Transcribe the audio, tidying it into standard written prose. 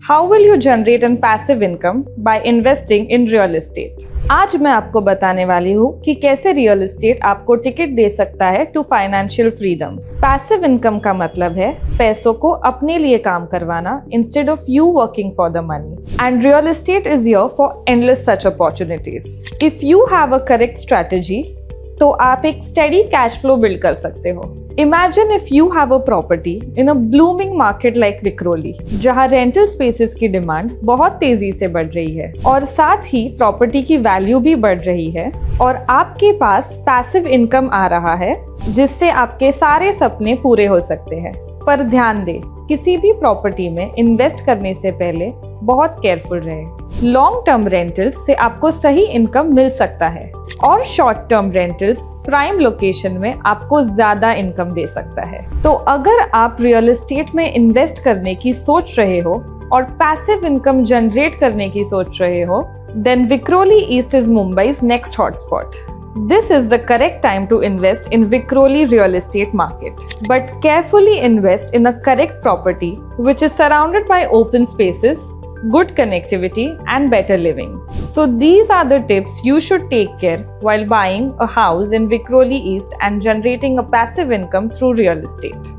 How will you generate an passive income by investing in real estate? आज मैं आपको बताने वाली हूँ कि कैसे रियल एस्टेट आपको टिकट दे सकता है to financial freedom. Passive income का मतलब है पैसों को अपने लिए काम करवाना instead of you working for the money. And real estate is here for endless such opportunities. If you have a correct strategy तो आप एक स्टेडी कैश फ्लो बिल्ड कर सकते हो। Imagine if you have a property in a blooming market like Vikroli, जहाँ rental spaces की demand बहुत तेजी से बढ़ रही है और साथ ही प्रॉपर्टी की वैल्यू भी बढ़ रही है और आपके पास पैसिव इनकम आ रहा है जिससे आपके सारे सपने पूरे हो सकते हैं। पर ध्यान दें, किसी भी प्रॉपर्टी में इन्वेस्ट करने से पहले बहुत केयरफुल रहें। लॉन्ग टर्म रेंटल्स से आपको सही इनकम मिल सकता है और short term rentals prime location में आपको ज्यादा इनकम दे सकता है। तो अगर आप रियल एस्टेट में इन्वेस्ट करने की सोच रहे हो और पैसिव इनकम जनरेट करने की सोच रहे हो, then Vikhroli East is Mumbai's next hotspot. This is the correct time to invest in Vikhroli real estate market. But carefully invest in a correct property which is surrounded by open spaces, good connectivity and better living. So these are the tips you should take care while buying a house in Vikhroli East and generating a passive income through real estate.